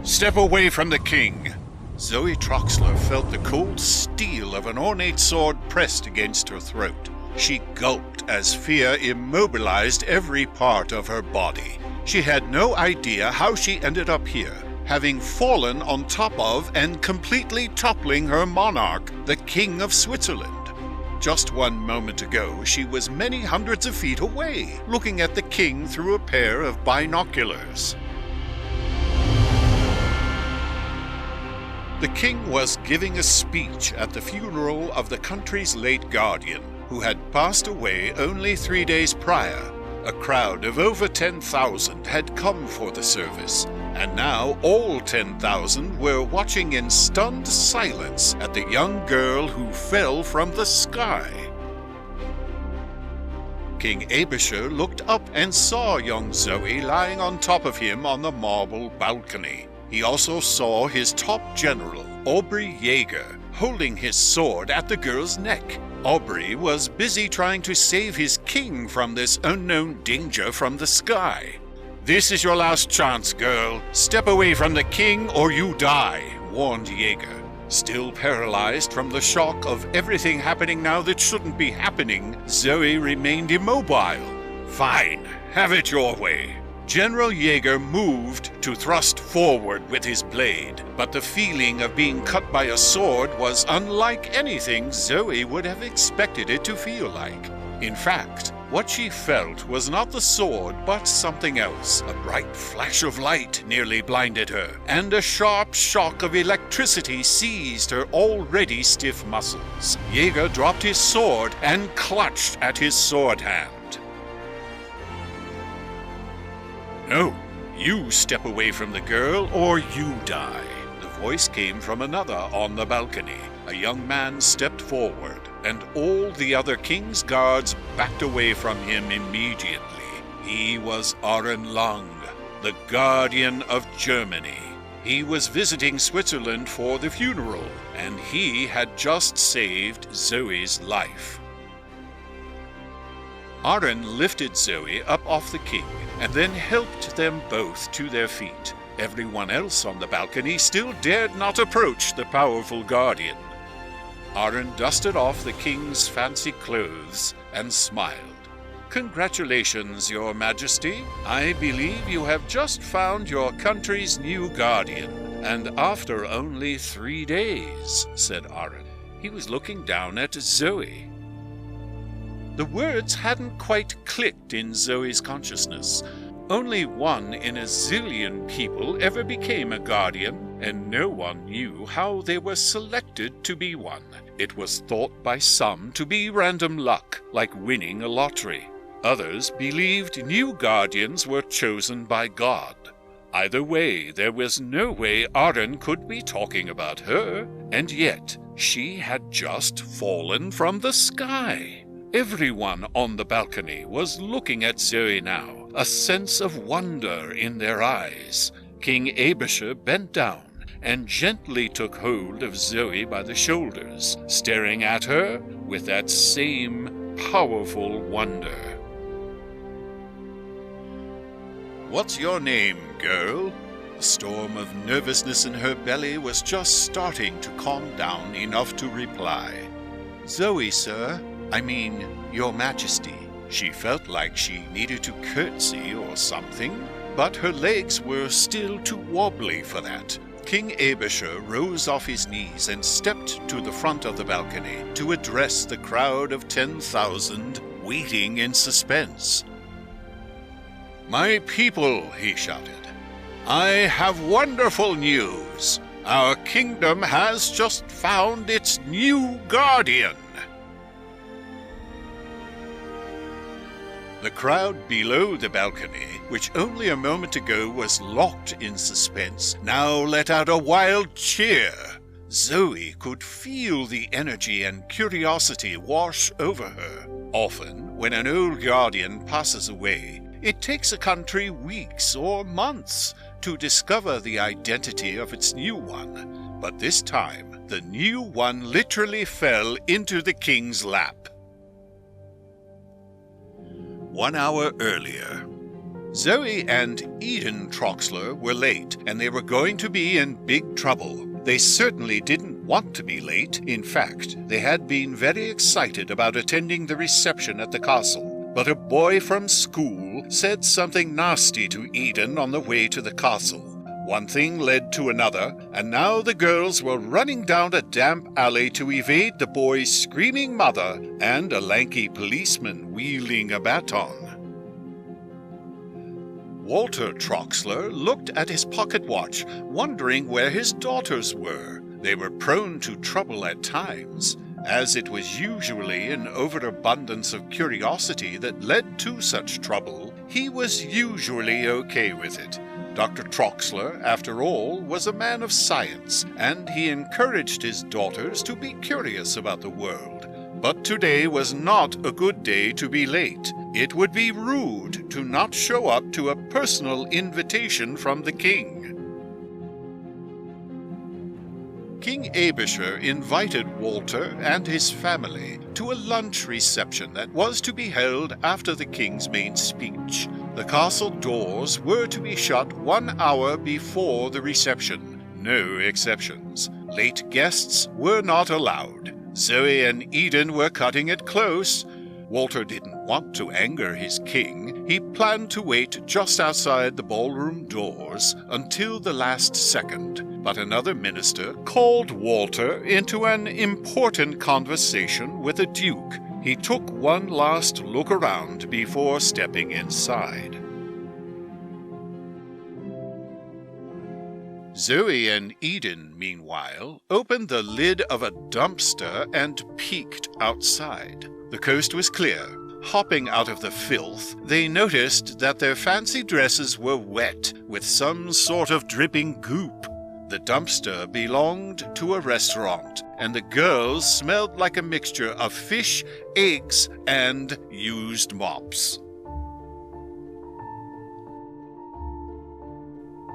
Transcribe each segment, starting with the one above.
Step away from the king! Zoe Troxler felt the cold steel of an ornate sword pressed against her throat. She gulped as fear immobilized every part of her body. She had no idea how she ended up here, having fallen on top of and completely toppling her monarch, the King of Switzerland. Just one moment ago, she was many hundreds of feet away, looking at the king through a pair of binoculars. The king was giving a speech at the funeral of the country's late guardian, who had passed away only 3 days prior. A crowd of over 10,000 had come for the service, and now all 10,000 were watching in stunned silence at the young girl who fell from the sky. King Abisher looked up and saw young Zoe lying on top of him on the marble balcony. He also saw his top general, Aubrey Jaeger, holding his sword at the girl's neck. Aubrey was busy trying to save his king from this unknown danger from the sky. "This is your last chance, girl. Step away from the king or you die," warned Jaeger. Still paralyzed from the shock of everything happening now that shouldn't be happening, Zoe remained immobile. "Fine, have it your way." General Jaeger moved to thrust forward with his blade, but the feeling of being cut by a sword was unlike anything Zoe would have expected it to feel like. In fact, what she felt was not the sword, but something else. A bright flash of light nearly blinded her, and a sharp shock of electricity seized her already stiff muscles. Jaeger dropped his sword and clutched at his sword hand. "No, you step away from the girl or you die." The voice came from another on the balcony. A young man stepped forward, and all the other king's guards backed away from him immediately. He was Aron Lang, the Guardian of Germany. He was visiting Switzerland for the funeral, and he had just saved Zoe's life. Aron lifted Zoe up off the king, and then helped them both to their feet. Everyone else on the balcony still dared not approach the powerful guardian. Aron dusted off the king's fancy clothes and smiled. "Congratulations, your majesty. I believe you have just found your country's new guardian, and after only 3 days," said Aron. He was looking down at Zoe. The words hadn't quite clicked in Zoe's consciousness. Only one in a zillion people ever became a guardian, and no one knew how they were selected to be one. It was thought by some to be random luck, like winning a lottery. Others believed new guardians were chosen by God. Either way, there was no way Aron could be talking about her, and yet she had just fallen from the sky. Everyone on the balcony was looking at Zoe now, a sense of wonder in their eyes. King Abisher bent down and gently took hold of Zoe by the shoulders, staring at her with that same powerful wonder. "What's your name, girl?" The storm of nervousness in her belly was just starting to calm down enough to reply. "Zoe, sir. I mean, your majesty." She felt like she needed to curtsy or something, but her legs were still too wobbly for that. King Abisher rose off his knees and stepped to the front of the balcony to address the crowd of 10,000 waiting in suspense. "My people," he shouted, "I have wonderful news. Our kingdom has just found its new guardian." The crowd below the balcony, which only a moment ago was locked in suspense, now let out a wild cheer. Zoe could feel the energy and curiosity wash over her. Often, when an old guardian passes away, it takes a country weeks or months to discover the identity of its new one. But this time, the new one literally fell into the king's lap. 1 hour earlier, Zoe and Eden Troxler were late, and they were going to be in big trouble. They certainly didn't want to be late. In fact, they had been very excited about attending the reception at the castle. But a boy from school said something nasty to Eden on the way to the castle. One thing led to another, and now the girls were running down a damp alley to evade the boy's screaming mother and a lanky policeman wielding a baton. Walter Troxler looked at his pocket watch, wondering where his daughters were. They were prone to trouble at times, as it was usually an overabundance of curiosity that led to such trouble. He was usually okay with it. Dr. Troxler, after all, was a man of science, and he encouraged his daughters to be curious about the world. But today was not a good day to be late. It would be rude to not show up to a personal invitation from the king. King Abisher invited Walter and his family to a lunch reception that was to be held after the king's main speech. The castle doors were to be shut 1 hour before the reception. No exceptions. Late guests were not allowed. Zoe and Eden were cutting it close. Walter didn't want to anger his king. He planned to wait just outside the ballroom doors until the last second. But another minister called Walter into an important conversation with the duke. He took one last look around before stepping inside. Zoe and Eden, meanwhile, opened the lid of a dumpster and peeked outside. The coast was clear. Hopping out of the filth, they noticed that their fancy dresses were wet with some sort of dripping goop. The dumpster belonged to a restaurant, and the girls smelled like a mixture of fish, eggs, and used mops.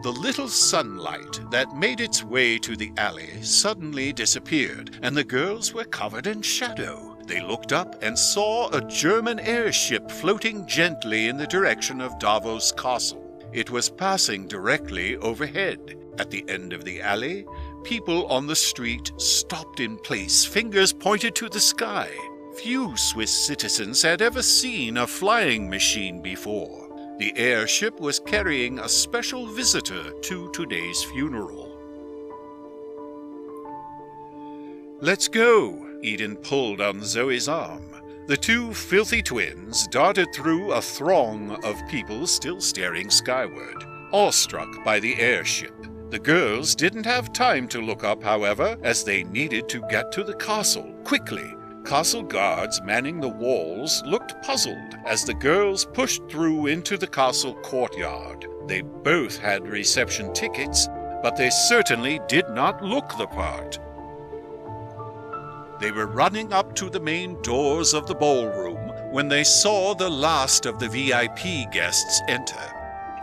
The little sunlight that made its way to the alley suddenly disappeared, and the girls were covered in shadow. They looked up and saw a German airship floating gently in the direction of Davos Castle. It was passing directly overhead. At the end of the alley, people on the street stopped in place, fingers pointed to the sky. Few Swiss citizens had ever seen a flying machine before. The airship was carrying a special visitor to today's funeral. "Let's go," Eden pulled on Zoe's arm. The two filthy twins darted through a throng of people still staring skyward, awestruck by the airship. The girls didn't have time to look up, however, as they needed to get to the castle quickly. Castle guards manning the walls looked puzzled as the girls pushed through into the castle courtyard. They both had reception tickets, but they certainly did not look the part. They were running up to the main doors of the ballroom when they saw the last of the VIP guests enter.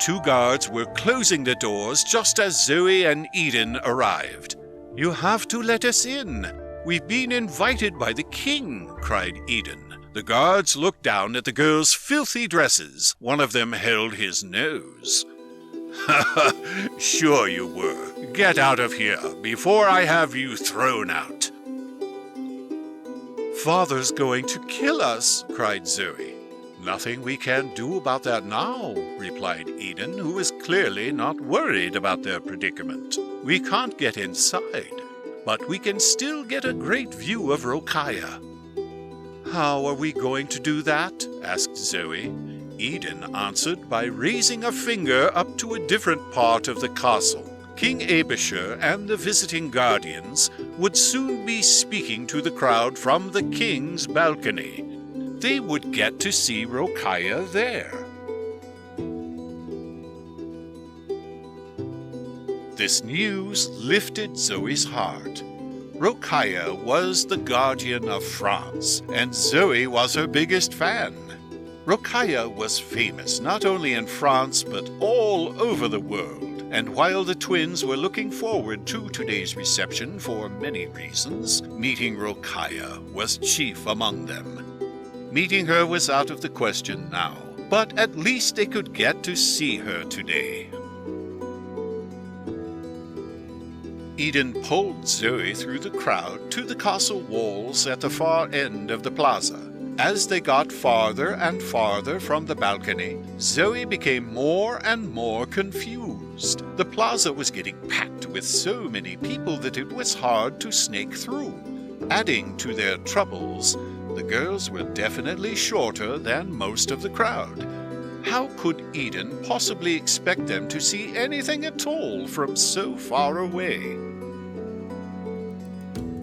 2 guards were closing the doors just as Zoe and Eden arrived. "You have to let us in. We've been invited by the king," cried Eden. The guards looked down at the girls' filthy dresses. One of them held his nose. "Ha! Sure you were. Get out of here before I have you thrown out." "Father's going to kill us," cried Zoe. "Nothing we can do about that now," replied Eden, who was clearly not worried about their predicament. "We can't get inside, but we can still get a great view of Rokaya." "How are we going to do that?" asked Zoe. Eden answered by raising a finger up to a different part of the castle. King Abisher and the visiting guardians would soon be speaking to the crowd from the king's balcony. They would get to see Rokaya there. This news lifted Zoe's heart. Rokaya was the guardian of France, and Zoe was her biggest fan. Rokaya was famous not only in France but all over the world. And while the twins were looking forward to today's reception for many reasons, meeting Rokaya was chief among them. Meeting her was out of the question now. but at least they could get to see her today. Eden pulled Zoe through the crowd to the castle walls at the far end of the plaza. As they got farther and farther from the balcony, Zoe became more and more confused. The plaza was getting packed with so many people that it was hard to snake through. Adding to their troubles, the girls were definitely shorter than most of the crowd. How could Eden possibly expect them to see anything at all from so far away?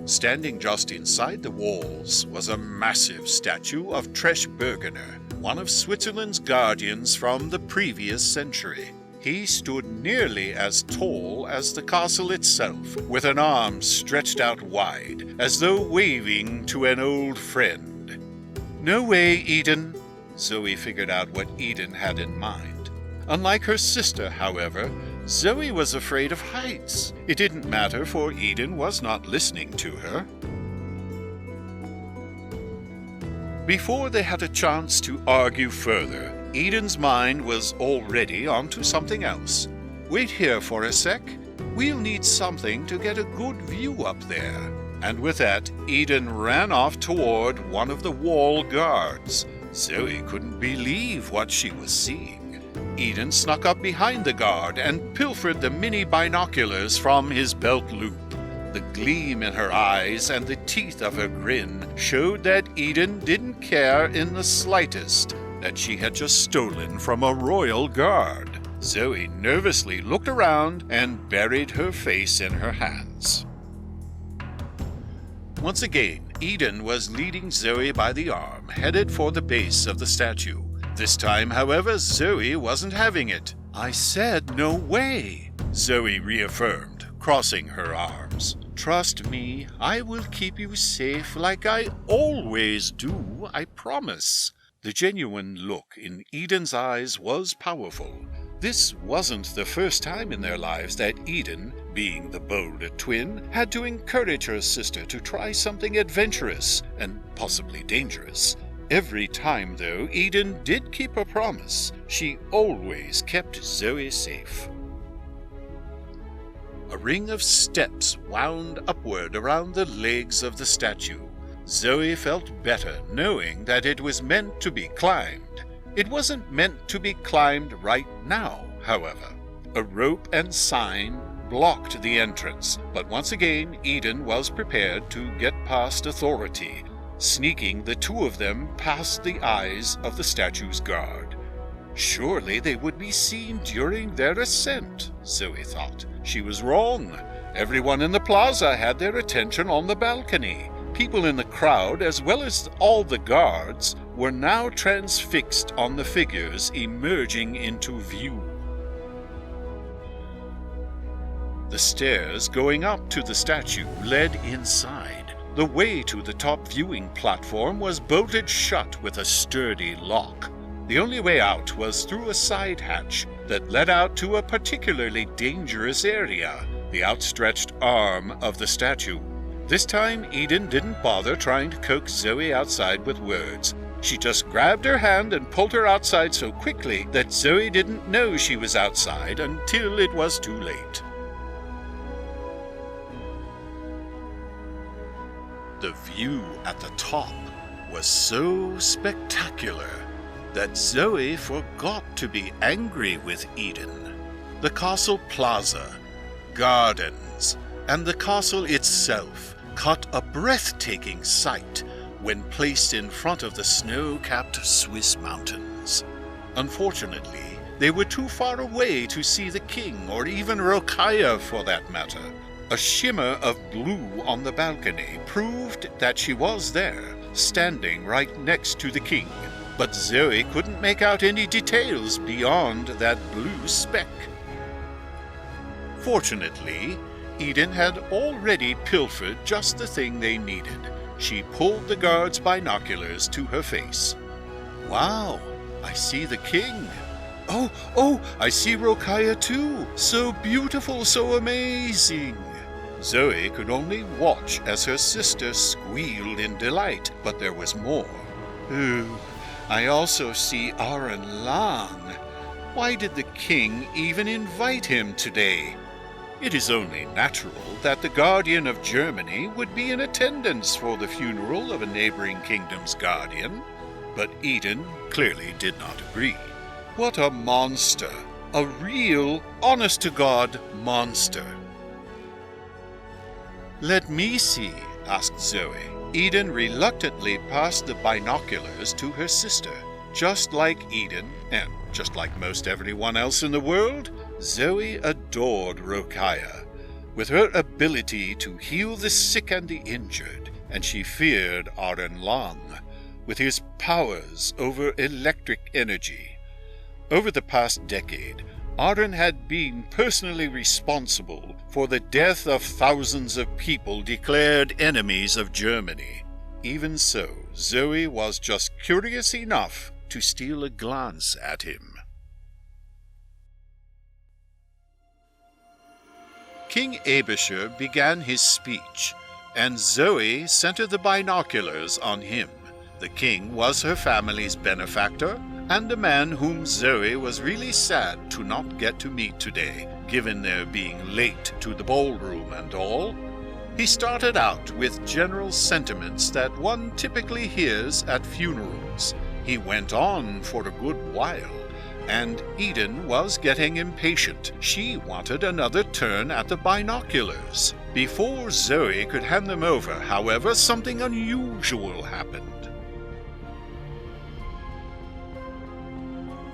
Standing just inside the walls was a massive statue of Treshbergener, one of Switzerland's guardians from the previous century. He stood nearly as tall as the castle itself, with an arm stretched out wide, as though waving to an old friend. "No way, Eden," Zoe figured out what Eden had in mind. Unlike her sister, however, Zoe was afraid of heights. It didn't matter, for Eden was not listening to her. Before they had a chance to argue further, Eden's mind was already onto something else. "Wait here for a sec. We'll need something to get a good view up there." And with that, Eden ran off toward one of the wall guards. Zoe couldn't believe what she was seeing. Eden snuck up behind the guard and pilfered the mini binoculars from his belt loop. The gleam in her eyes and the teeth of her grin showed that Eden didn't care in the slightest that she had just stolen from a royal guard. Zoe nervously looked around and buried her face in her hands. Once again, Eden was leading Zoe by the arm, headed for the base of the statue. This time, however, Zoe wasn't having it. "I said no way," Zoe reaffirmed, crossing her arms. "Trust me, I will keep you safe like I always do, I promise." The genuine look in Eden's eyes was powerful. This wasn't the first time in their lives that Eden, being the bolder twin, had to encourage her sister to try something adventurous and possibly dangerous. Every time, though, Eden did keep a promise. She always kept Zoe safe. A ring of steps wound upward around the legs of the statue. Zoe felt better knowing that it was meant to be climbed. It wasn't meant to be climbed right now, however. A rope and sign blocked the entrance, but once again Eden was prepared to get past authority, sneaking the two of them past the eyes of the statue's guard. Surely they would be seen during their ascent, Zoe thought. She was wrong. Everyone in the plaza had their attention on the balcony. People in the crowd, as well as all the guards, were now transfixed on the figures emerging into view. The stairs going up to the statue led inside. The way to the top viewing platform was bolted shut with a sturdy lock. The only way out was through a side hatch that led out to a particularly dangerous area, the outstretched arm of the statue. This time, Eden didn't bother trying to coax Zoe outside with words. She just grabbed her hand and pulled her outside so quickly that Zoe didn't know she was outside until it was too late. The view at the top was so spectacular that Zoe forgot to be angry with Eden. The castle plaza, gardens, and the castle itself cut a breathtaking sight when placed in front of the snow-capped Swiss mountains. Unfortunately, they were too far away to see the king or even Rokaya for that matter. A shimmer of blue on the balcony proved that she was there, standing right next to the king, but Zoe couldn't make out any details beyond that blue speck. Fortunately, Eden had already pilfered just the thing they needed. She pulled the guard's binoculars to her face. "Wow, I see the king. Oh, I see Rokaya too. So beautiful, so amazing." Zoe could only watch as her sister squealed in delight, but there was more. "Oh, I also see Aron Lang. Why did the king even invite him today? It is only natural that the Guardian of Germany would be in attendance for the funeral of a neighboring kingdom's guardian. But Eden clearly did not agree. What a monster! A real, honest-to-God monster. "Let me see," asked Zoe. Eden reluctantly passed the binoculars to her sister. Just like Eden, and just like most everyone else in the world, Zoe adored Rokhaya, with her ability to heal the sick and the injured, and she feared Aron Lang, with his powers over electric energy. Over the past decade, Aron had been personally responsible for the death of thousands of people declared enemies of Germany. Even so, Zoe was just curious enough to steal a glance at him. King Abishur began his speech, and Zoe centered the binoculars on him. The king was her family's benefactor, and a man whom Zoe was really sad to not get to meet today, given their being late to the ballroom and all. He started out with general sentiments that one typically hears at funerals. He went on for a good while, and Eden was getting impatient. She wanted another turn at the binoculars. Before Zoe could hand them over, however, something unusual happened.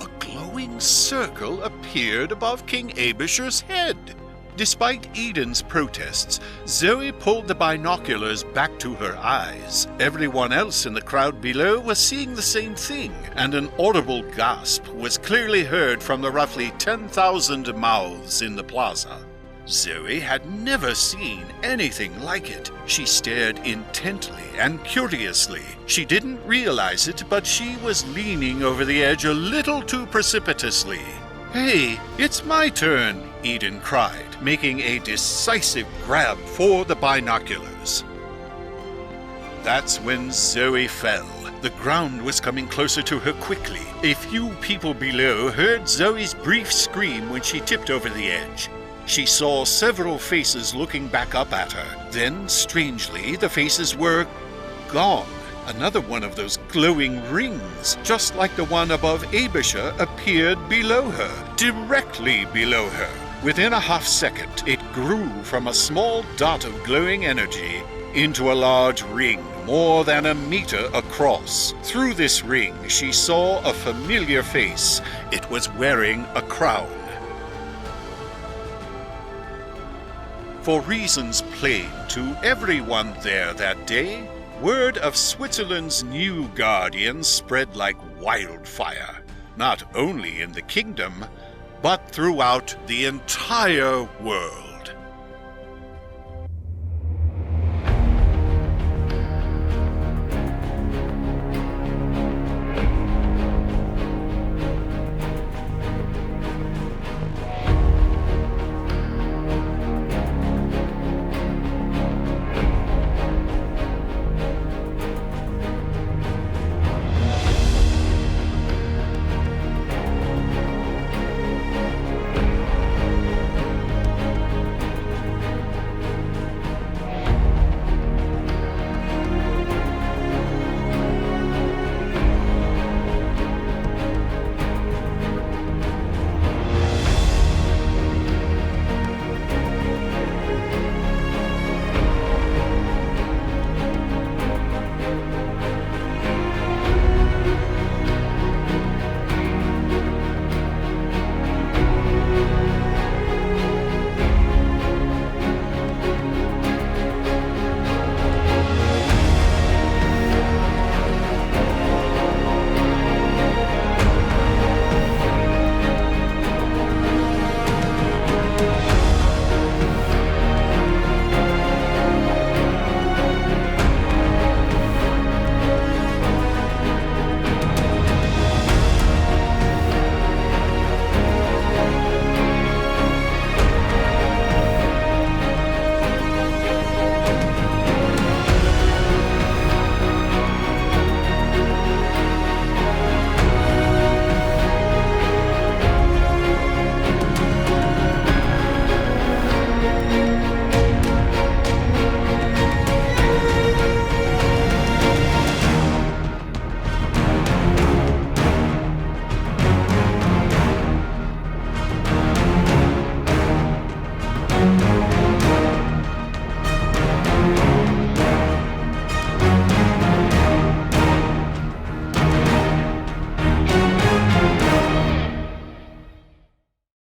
A glowing circle appeared above King Abishur's head. Despite Eden's protests, Zoe pulled the binoculars back to her eyes. Everyone else in the crowd below was seeing the same thing, and an audible gasp was clearly heard from the roughly 10,000 mouths in the plaza. Zoe had never seen anything like it. She stared intently and curiously. She didn't realize it, but she was leaning over the edge a little too precipitously. "Hey, it's my turn," Eden cried, making a decisive grab for the binoculars. That's when Zoe fell. The ground was coming closer to her quickly. A few people below heard Zoe's brief scream when she tipped over the edge. She saw several faces looking back up at her. Then, strangely, the faces were gone. Another one of those glowing rings, just like the one above Abishur, appeared below her, directly below her. Within a half second, it grew from a small dot of glowing energy into a large ring, more than a meter across. Through this ring, she saw a familiar face. It was wearing a crown. For reasons plain to everyone there that day, word of Switzerland's new guardian spread like wildfire, not only in the kingdom, but throughout the entire world.